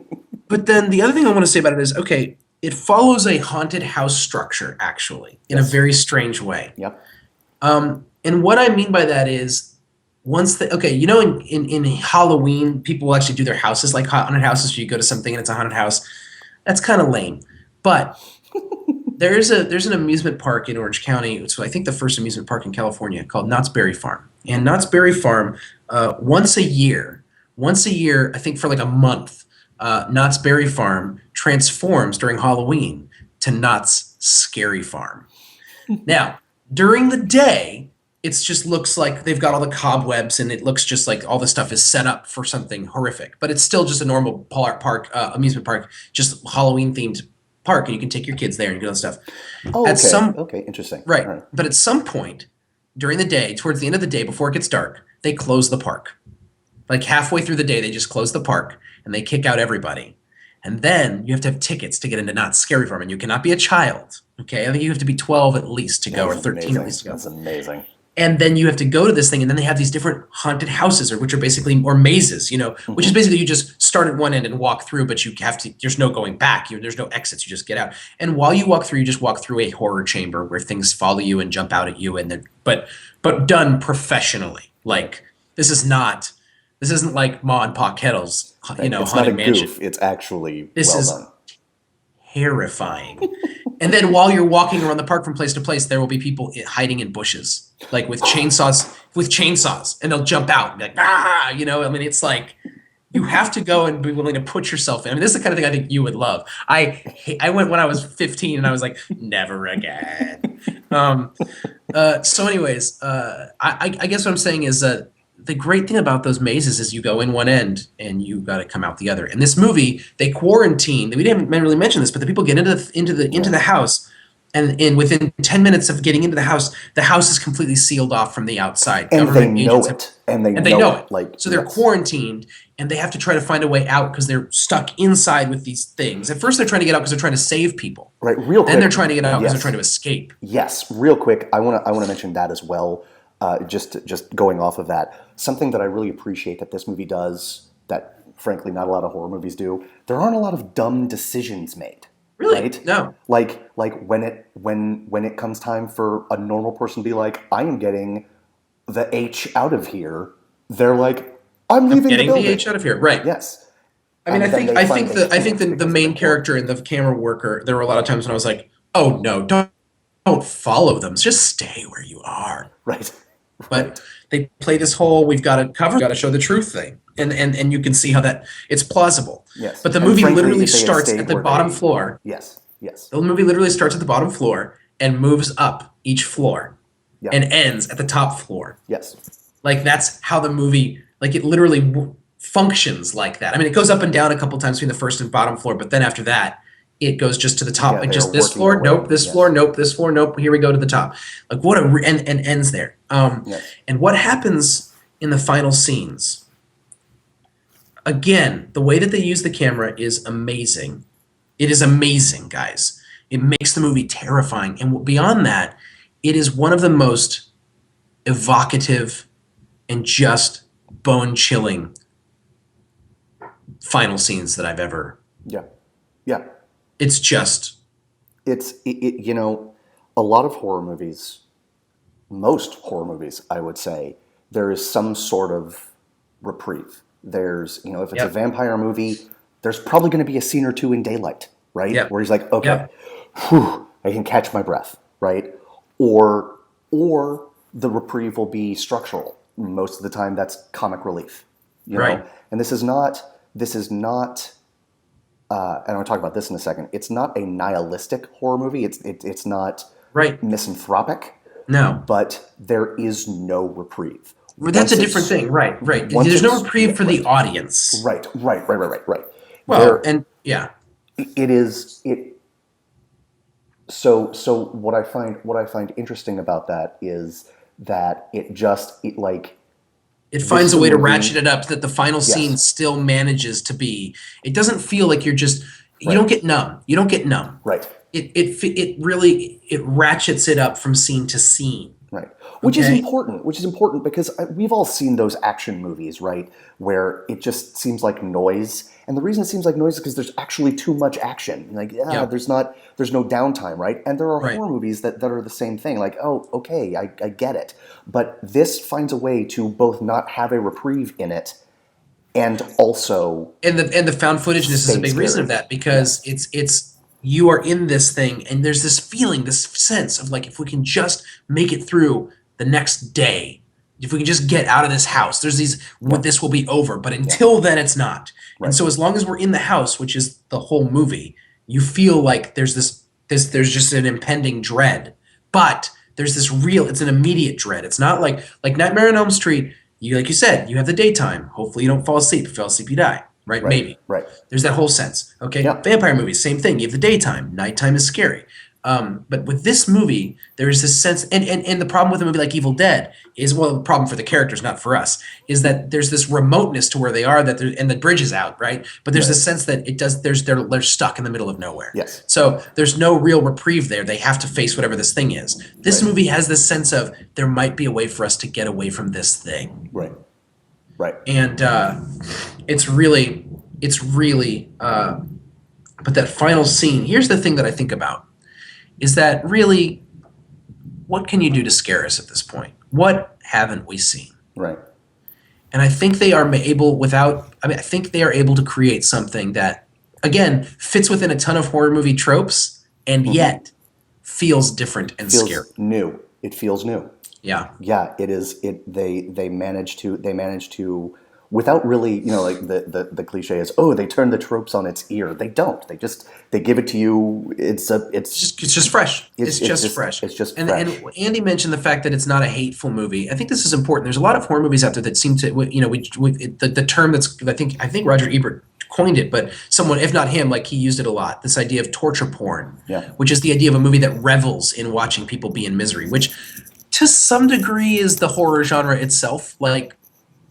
Speaker 3: the other thing I want to say about it is, okay, it follows a haunted house structure actually in a
Speaker 2: Yes.
Speaker 3: very strange way.
Speaker 2: Yep.
Speaker 3: And what I mean by that is, in Halloween, people will actually do their houses like haunted houses. So you go to something and it's a haunted house. That's kind of lame. But there's an amusement park in Orange County. It's, I think, the first amusement park in California, called Knott's Berry Farm. And Knott's Berry Farm, once a year, I think for like a month, Knott's Berry Farm transforms during Halloween to Knott's Scary Farm. Now, during the day, it just looks like they've got all the cobwebs, and it looks just like all the stuff is set up for something horrific. But it's still just a normal amusement park, just Halloween themed park, and you can take your kids there and do all that stuff.
Speaker 2: Oh,
Speaker 3: At
Speaker 2: okay.
Speaker 3: some-
Speaker 2: Okay, interesting.
Speaker 3: Right.
Speaker 2: All right.
Speaker 3: But at some point during the day, towards the end of the day, before it gets dark, they close the park. Like halfway through the day, they just close the park and they kick out everybody. And then you have to have tickets to get into Knott's Scary Farm, and you cannot be a child. Okay, I think you have to be 12 at least to go, or
Speaker 2: That's
Speaker 3: 13
Speaker 2: amazing.
Speaker 3: at least to go.
Speaker 2: That's amazing.
Speaker 3: And then you have to go to this thing, and then they have these different haunted houses, which are basically, or mazes, which is basically you just start at one end and walk through, but there's no going back. There's no exits. You just get out. And while you walk through, you just walk through a horror chamber where things follow you and jump out at you, and then but done professionally. Like this isn't like Ma and Pa Kettle's,
Speaker 2: It's not a
Speaker 3: haunted mansion.
Speaker 2: goof. It's actually
Speaker 3: This
Speaker 2: well
Speaker 3: is-
Speaker 2: done.
Speaker 3: Terrifying. And then while you're walking around the park from place to place, there will be people hiding in bushes, like with chainsaws, and they'll jump out and be like, ah, I mean, it's like, you have to go and be willing to put yourself in. I mean, this is the kind of thing I think you would love. I went when I was 15, and I was like, never again. So anyways, I guess what I'm saying is that the great thing about those mazes is you go in one end and you got to come out the other. In this movie, they quarantine. We didn't really mention this, but the people get into the house, and within 10 minutes of getting into the house is completely sealed off from the outside.
Speaker 2: And they
Speaker 3: Government
Speaker 2: know
Speaker 3: agents have-
Speaker 2: it. And they
Speaker 3: and
Speaker 2: know it. Like,
Speaker 3: so they're
Speaker 2: yes.
Speaker 3: quarantined, and they have to try to find a way out because they're stuck inside with these things. At first, they're trying to get out because they're trying to save people.
Speaker 2: Right, real quick.
Speaker 3: Then they're trying to get out because
Speaker 2: Yes.
Speaker 3: they're trying to escape.
Speaker 2: Yes, real quick. I want to mention that as well. Just going off of that, something that I really appreciate that this movie does that, frankly, not a lot of horror movies do. There aren't a lot of dumb decisions made.
Speaker 3: Really?
Speaker 2: Right?
Speaker 3: No.
Speaker 2: Like when it comes time for a normal person to be like, I am getting the H out of here. They're like, I'm leaving
Speaker 3: Getting
Speaker 2: the building.
Speaker 3: the H out of here. Right.
Speaker 2: Yes.
Speaker 3: I mean,
Speaker 2: And
Speaker 3: I
Speaker 2: then
Speaker 3: think
Speaker 2: they
Speaker 3: I
Speaker 2: find
Speaker 3: think
Speaker 2: they
Speaker 3: the I think
Speaker 2: can't
Speaker 3: the
Speaker 2: because
Speaker 3: main
Speaker 2: of the
Speaker 3: character and the camera worker. There were a lot of times when I was like, "Oh no, don't follow them. Just stay where you are."
Speaker 2: Right.
Speaker 3: But they play this whole "we've got to cover, got to show the truth" thing, and you can see how that it's plausible.
Speaker 2: Yes.
Speaker 3: But the
Speaker 2: And
Speaker 3: movie
Speaker 2: frankly,
Speaker 3: literally
Speaker 2: if they had
Speaker 3: starts
Speaker 2: stayed
Speaker 3: at the
Speaker 2: where
Speaker 3: bottom
Speaker 2: they-
Speaker 3: floor.
Speaker 2: Yes. Yes.
Speaker 3: The movie literally starts at the bottom floor and moves up each floor,
Speaker 2: Yeah.
Speaker 3: and ends at the top floor.
Speaker 2: Yes.
Speaker 3: Like that's how the movie, like it literally functions like that. I mean, it goes up and down a couple times between the first and bottom floor, but then after that, it goes just to the top.
Speaker 2: Yeah,
Speaker 3: Like
Speaker 2: they are
Speaker 3: just this
Speaker 2: working their
Speaker 3: floor,
Speaker 2: way.
Speaker 3: nope. This floor,
Speaker 2: Yes.
Speaker 3: nope. This floor, nope. Here we go to the top. Like what a and ends there.
Speaker 2: Yes.
Speaker 3: And what happens in the final scenes? Again, the way that they use the camera is amazing. It is amazing, guys. It makes the movie terrifying, and beyond that, it is one of the most evocative and just bone-chilling final scenes that I've ever.
Speaker 2: Yeah. Yeah.
Speaker 3: It's just
Speaker 2: You know, a lot of horror movies, most horror movies, I would say, there is some sort of reprieve. There's, you know, if it's a
Speaker 3: Yep.
Speaker 2: vampire movie, there's probably going to be a scene or two in daylight, right?
Speaker 3: Yep.
Speaker 2: Where he's like, okay,
Speaker 3: Yep.
Speaker 2: whew, I can catch my breath, right? Or the reprieve will be structural. Most of the time, that's comic relief, you
Speaker 3: Right.
Speaker 2: know. And this is not. And I'll talk about this in a second. It's not a nihilistic horror movie. It's not
Speaker 3: right.
Speaker 2: misanthropic,
Speaker 3: No,
Speaker 2: but there is no reprieve.
Speaker 3: that's
Speaker 2: Once
Speaker 3: a different
Speaker 2: it's-
Speaker 3: thing. Right.
Speaker 2: once
Speaker 3: There's no
Speaker 2: it's-
Speaker 3: reprieve
Speaker 2: yeah,
Speaker 3: for the audience.
Speaker 2: Right.
Speaker 3: Well,
Speaker 2: There-
Speaker 3: and yeah,
Speaker 2: it is it. So what I find interesting about that is that
Speaker 3: it finds a way to
Speaker 2: movie-
Speaker 3: ratchet it up so that the final scene still manages to be. It doesn't feel like you're just. You
Speaker 2: Right.
Speaker 3: don't get numb. You don't get numb.
Speaker 2: right.
Speaker 3: It really it ratchets it up from scene to scene.
Speaker 2: Right. Which is
Speaker 3: Okay.
Speaker 2: important. Which is important because we've all seen those action movies, right? Where it just seems like noise, and the reason it seems like noise is because there's actually too much action. Like,
Speaker 3: Yeah.
Speaker 2: there's no downtime, right? And there are
Speaker 3: Right.
Speaker 2: horror movies that are the same thing. Like, oh, okay, I get it. But this finds a way to both not have a reprieve in it, and also
Speaker 3: And the found footageness is a
Speaker 2: Stay
Speaker 3: big reason
Speaker 2: scared.
Speaker 3: of that because it's you are in this thing and there's this feeling, this sense of like if we can just make it through the next day, if we can just get out of this house, this will be over. But until then, it's not.
Speaker 2: Right.
Speaker 3: And so as long as we're in the house, which is the whole movie, you feel like there's there's just an impending dread. But there's this it's an immediate dread. It's not like Nightmare on Elm Street. Like you said, you have the daytime. Hopefully you don't fall asleep. If you fall asleep, you die. Right? Maybe.
Speaker 2: right.
Speaker 3: There's that whole sense. Okay.
Speaker 2: Yeah.
Speaker 3: Vampire movies, same thing. You have the daytime. Nighttime is scary. But with this movie, there is this sense, and the problem with a movie like Evil Dead is, well, the problem for the characters, not for us, is that there's this remoteness to where they are, and the bridge is out, right? But there's this sense that they're stuck in the middle of nowhere.
Speaker 2: Yes.
Speaker 3: So there's no real reprieve there. They have to face whatever this thing is. This
Speaker 2: Right.
Speaker 3: movie has this sense of there might be a way for us to get away from this thing,
Speaker 2: Right. Right.
Speaker 3: and it's really. But that final scene. Here's the thing that I think about. Is that really, what can you do to scare us at this point? What haven't we seen?
Speaker 2: Right.
Speaker 3: And I think they are able I think they are able to create something that, again, fits within a ton of horror movie tropes and yet feels different and
Speaker 2: Feels
Speaker 3: scary.
Speaker 2: new. It feels new.
Speaker 3: Yeah.
Speaker 2: Yeah, it is. They manage to without really, like the cliche is, oh, they turn the tropes on its ear. They don't. They give it to you. It's
Speaker 3: just fresh. It's just
Speaker 2: just
Speaker 3: fresh.
Speaker 2: it's just
Speaker 3: and,
Speaker 2: fresh.
Speaker 3: And Andy mentioned the fact that it's not a hateful movie. I think this is important. There's a lot of horror movies out there that seem to, the term that's I think Roger Ebert coined it, but someone, if not him, like he used it a lot. This idea of torture porn,
Speaker 2: Yeah.
Speaker 3: which is the idea of a movie that revels in watching people be in misery, which to some degree is the horror genre itself. Like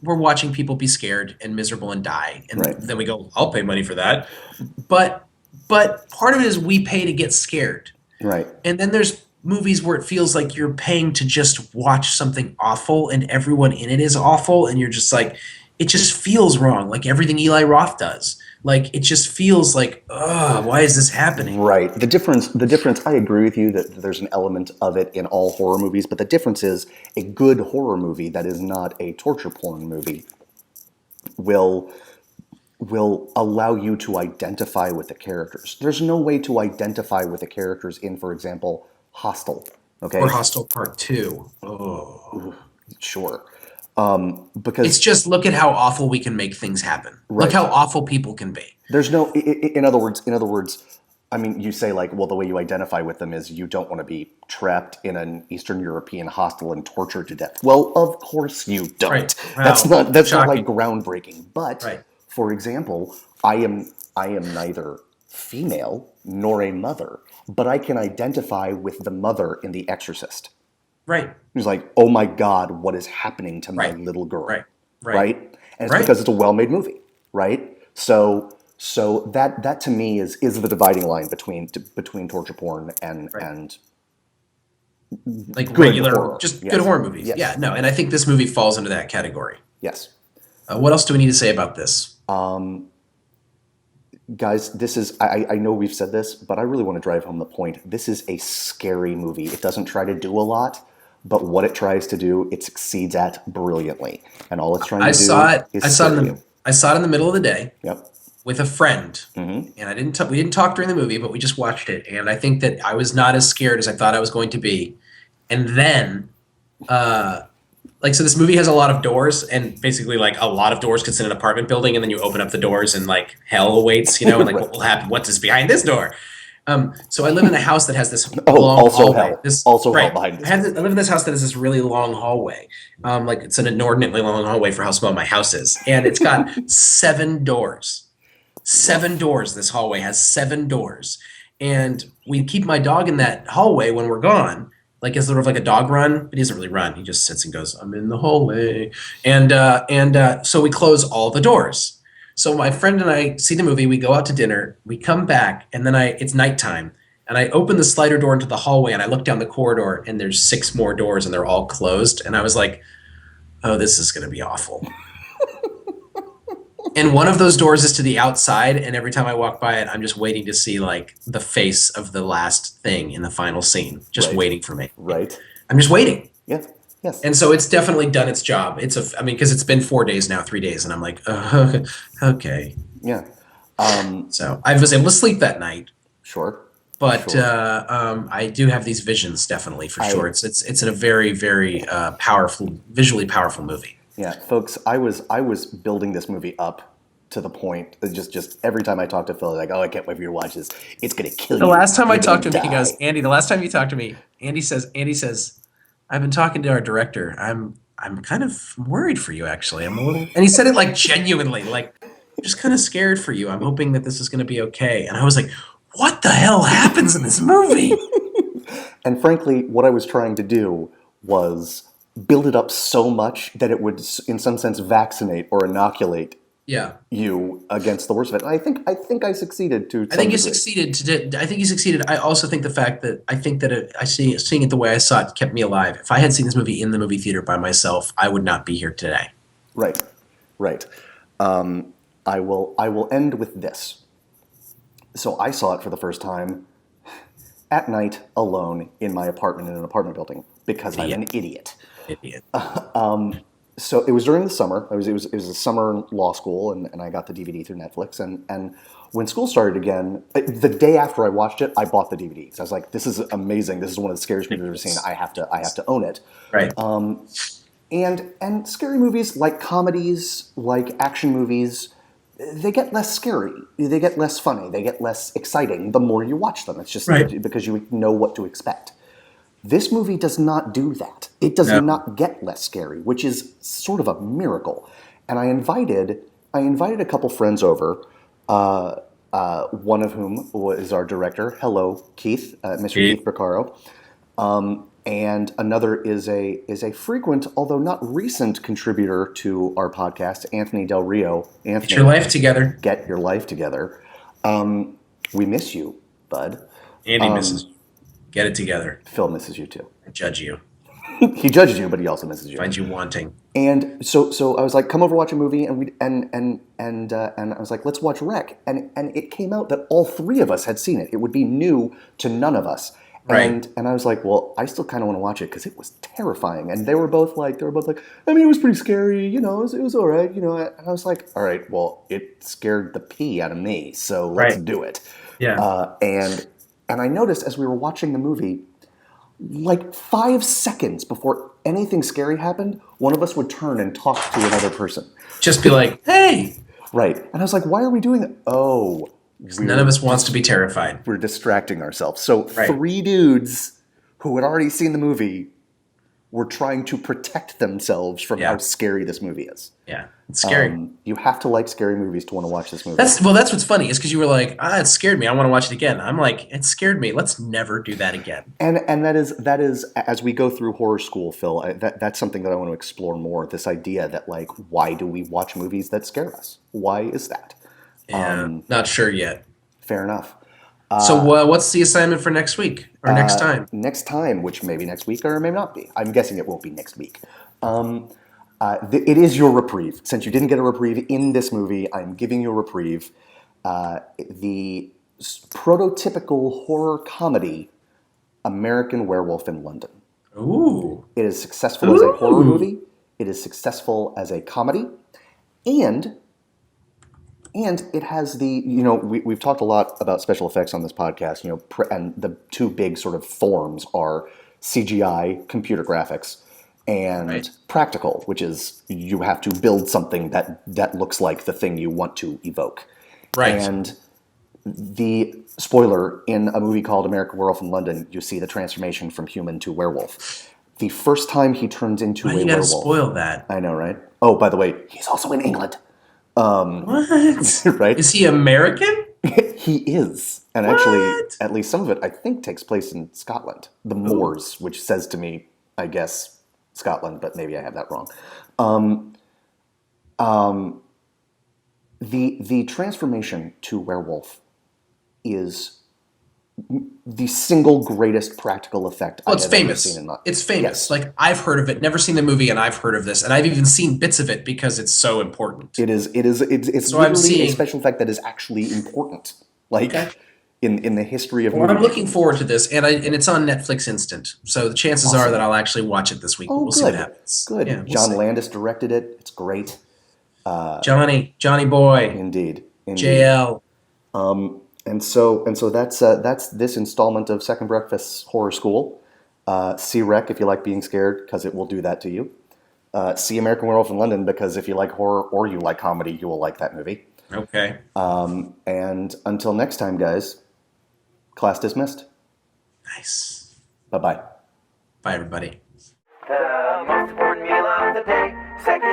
Speaker 3: we're watching people be scared and miserable and die, and
Speaker 2: Right.
Speaker 3: then we go, I'll pay money for that. But part of it is we pay to get scared.
Speaker 2: Right.
Speaker 3: And then there's movies where it feels like you're paying to just watch something awful and everyone in it is awful and you're just like, it just feels wrong, like everything Eli Roth does. Like it just feels like, why is this happening?
Speaker 2: Right. The difference, I agree with you that there's an element of it in all horror movies, but the difference is a good horror movie that is not a torture porn movie will allow you to identify with the characters. There's no way to identify with the characters in, for example, Hostel. Okay?
Speaker 3: Or Hostel Part 2. Oh.
Speaker 2: Sure. Because
Speaker 3: It's just look at how awful we can make things happen.
Speaker 2: Right.
Speaker 3: Look how awful people can be.
Speaker 2: there's no, in other words, I mean, you say like, well, the way you identify with them is you don't want to be trapped in an Eastern European hostel and tortured to death. Well, of course you don't.
Speaker 3: Right.
Speaker 2: That's
Speaker 3: Wow.
Speaker 2: not like
Speaker 3: Shocking.
Speaker 2: groundbreaking. But
Speaker 3: Right.
Speaker 2: for example, I am neither female nor a mother, but I can identify with the mother in The Exorcist.
Speaker 3: Right.
Speaker 2: Who's like, oh my God, what is happening to my
Speaker 3: Right.
Speaker 2: little girl?
Speaker 3: Right.
Speaker 2: Right? And it's
Speaker 3: Right.
Speaker 2: because it's a well-made movie, right? So that to me is the dividing line between torture porn and
Speaker 3: Like
Speaker 2: good
Speaker 3: regular,
Speaker 2: horror.
Speaker 3: just
Speaker 2: Yes.
Speaker 3: good horror movies.
Speaker 2: Yes.
Speaker 3: Yeah, no, and I think this movie falls into that category.
Speaker 2: Yes.
Speaker 3: What else do we need to say about this?
Speaker 2: Guys, this is I know we've said this, but I really want to drive home the point. This is a scary movie. It doesn't try to do a lot, but what it tries to do, it succeeds at brilliantly. And all it's trying to
Speaker 3: I
Speaker 2: do
Speaker 3: saw it.
Speaker 2: is
Speaker 3: I saw it
Speaker 2: scare
Speaker 3: in
Speaker 2: you.
Speaker 3: the. I saw it in the middle of the day
Speaker 2: Yep.
Speaker 3: with a friend,
Speaker 2: Mm-hmm.
Speaker 3: and I didn't. We didn't talk during the movie, but we just watched it, and I think that I was not as scared as I thought I was going to be. And then, so this movie has a lot of doors, and basically, like, a lot of doors could sit in an apartment building, and then you open up the doors, and like hell awaits, and like what will happen? What is behind this door? So I live in a house that has this long
Speaker 2: also
Speaker 3: hallway.
Speaker 2: hell.
Speaker 3: This,
Speaker 2: Also hell
Speaker 3: right.
Speaker 2: behind this.
Speaker 3: I live in this house that has this really long hallway. Like it's an inordinately long hallway for how small my house is, and it's got 7 doors. 7 doors. This hallway has 7 doors, and we keep my dog in that hallway when we're gone. Like it's sort of like a dog run, but he doesn't really run. He just sits and goes, "I'm in the hallway," and so we close all the doors. So my friend and I see the movie. We go out to dinner. We come back, and then it's nighttime, and I open the slider door into the hallway, and I look down the corridor, and there's 6 more doors, and they're all closed. And I was like, "Oh, this is going to be awful." And one of those doors is to the outside, and every time I walk by it, I'm just waiting to see like the face of the last thing in the final scene, just
Speaker 2: Right.
Speaker 3: waiting for me.
Speaker 2: Right.
Speaker 3: I'm just waiting.
Speaker 2: Yes. Yes.
Speaker 3: And so it's definitely done its job. Because it's been 4 days now, 3 days, and I'm like, okay.
Speaker 2: Yeah.
Speaker 3: So I was able to sleep that night,
Speaker 2: Sure.
Speaker 3: but
Speaker 2: Sure.
Speaker 3: I do have these visions, definitely for sure. It's in a very, very visually powerful movie.
Speaker 2: Yeah, folks, I was building this movie up to the point that just every time I talk to Phil, like, oh, I can't wait for you to watch this. It's gonna kill you.
Speaker 3: The last time I
Speaker 2: You're
Speaker 3: talked to
Speaker 2: gonna
Speaker 3: him, he goes,
Speaker 2: die."
Speaker 3: Andy, the last time you talked to me, Andy says, I've been talking to our director. I'm kind of worried for you, actually. I'm a little, and he said it like genuinely, like, I'm just kind of scared for you. I'm hoping that this is going to be okay. And I was like, what the hell happens in this movie?
Speaker 2: And frankly, what I was trying to do was build it up so much that it would, in some sense, vaccinate or inoculate
Speaker 3: Yeah.
Speaker 2: you against the worst of it. And I think I succeeded to.
Speaker 3: I think you
Speaker 2: some degree.
Speaker 3: succeeded. I think you succeeded. I also think the fact that seeing it the way I saw it kept me alive. If I had seen this movie in the movie theater by myself, I would not be here today.
Speaker 2: Right, right. I will end with this. So I saw it for the first time at night alone in my apartment in an apartment building because I'm an idiot.
Speaker 3: Idiot.
Speaker 2: So it was during the summer. It was a summer law school, and I got the DVD through Netflix. And when school started again, the day after I watched it, I bought the DVD. So I was like, "This is amazing. This is one of the scariest movies I've ever seen. I have to own it."
Speaker 3: Right.
Speaker 2: And scary movies, like comedies, like action movies, they get less scary. They get less funny. They get less exciting the more you watch them. It's just
Speaker 3: Right.
Speaker 2: because you know what to expect. This movie does not do that. It does not get less scary, which is sort of a miracle. And I invited a couple friends over, one of whom is our director. Hello, Keith, Mr. Keith Beccaro. And another is a frequent, although not recent, contributor to our podcast, Anthony Del Rio. Anthony,
Speaker 3: Get your life together.
Speaker 2: Get your life together. We miss you, bud.
Speaker 3: Andy misses you. Get it together.
Speaker 2: Phil misses you too.
Speaker 3: I judge you.
Speaker 2: He judges you, but he also misses you.
Speaker 3: Find you wanting.
Speaker 2: And so I was like, come over, watch a movie, and I was like, let's watch Rec. And it came out that all 3 of us had seen it. It would be new to none of us.
Speaker 3: Right.
Speaker 2: And I was like, well, I still kind of want to watch it because it was terrifying. And they were both like, I mean, it was pretty scary, it was all right, And I was like, all right, well, it scared the pee out of me, so let's do it.
Speaker 3: Yeah.
Speaker 2: And I noticed as we were watching the movie, like 5 seconds before anything scary happened, one of us would turn and talk to another person.
Speaker 3: Just be like, hey.
Speaker 2: Right. And I was like, why are we doing that? Oh,
Speaker 3: None of us wants to be terrified.
Speaker 2: We're distracting ourselves. So
Speaker 3: Right.
Speaker 2: 3 dudes who had already seen the movie were trying to protect themselves from
Speaker 3: Yeah.
Speaker 2: how scary this movie is.
Speaker 3: Yeah, it's scary.
Speaker 2: You have to like scary movies to want to watch this movie.
Speaker 3: That's what's funny is because you were like, it scared me. I want to watch it again. I'm like, it scared me. Let's never do that again.
Speaker 2: And that is as we go through horror school, Phil. That's something that I want to explore more. This idea that like, why do we watch movies that scare us? Why is that?
Speaker 3: Yeah, not sure yet.
Speaker 2: Fair enough.
Speaker 3: So what's the assignment for next week or next time?
Speaker 2: Next time, which maybe next week or may not be. I'm guessing it won't be next week. It is your reprieve. Since you didn't get a reprieve in this movie, I'm giving you a reprieve. The prototypical horror comedy, American Werewolf in London.
Speaker 3: Ooh.
Speaker 2: It is successful as a horror movie. It is successful as a comedy. And it has the, we've talked a lot about special effects on this podcast, and the 2 big sort of forms are CGI, computer graphics, and practical, which is you have to build something that looks like the thing you want to evoke.
Speaker 3: Right.
Speaker 2: And the spoiler, in a movie called American Werewolf in London, you see the transformation from human to werewolf. The first time he turns into
Speaker 3: Why
Speaker 2: a
Speaker 3: you gotta
Speaker 2: werewolf.
Speaker 3: spoil that?
Speaker 2: I know, right? Oh, by the way, he's also in England.
Speaker 3: What?
Speaker 2: Right?
Speaker 3: Is he American?
Speaker 2: He is. And actually,
Speaker 3: What?
Speaker 2: at least some of it, I think, takes place in Scotland. The Moors, which says to me, I guess, Scotland, but maybe I have that wrong. The transformation to werewolf is the single greatest practical effect
Speaker 3: Well,
Speaker 2: I've
Speaker 3: it's
Speaker 2: ever
Speaker 3: famous.
Speaker 2: seen in my
Speaker 3: It's famous.
Speaker 2: Yes.
Speaker 3: Like I've heard of it, never seen the movie, and I've heard of this, and I've even seen bits of it because it's so important.
Speaker 2: It's
Speaker 3: So I'm
Speaker 2: literally a
Speaker 3: seeing-
Speaker 2: special effect that is actually important. Like
Speaker 3: Okay.
Speaker 2: in the history of
Speaker 3: Well, I'm
Speaker 2: movies.
Speaker 3: looking forward to this, and it's on Netflix Instant, so the chances are that I'll actually watch it this week.
Speaker 2: Oh,
Speaker 3: We'll see
Speaker 2: good.
Speaker 3: what happens.
Speaker 2: Good.
Speaker 3: Yeah, we'll
Speaker 2: John
Speaker 3: see.
Speaker 2: Landis directed it. It's great.
Speaker 3: Johnny Boy,
Speaker 2: Indeed.
Speaker 3: JL.
Speaker 2: And so that's this installment of Second Breakfast Horror School. See Rec if you like being scared, because it will do that to you. See American Werewolf in London, because if you like horror or you like comedy, you will like that movie.
Speaker 3: Okay.
Speaker 2: And until next time, guys, class dismissed.
Speaker 3: Nice.
Speaker 2: Bye-bye.
Speaker 3: Bye, everybody.
Speaker 1: The most important meal of the day. Second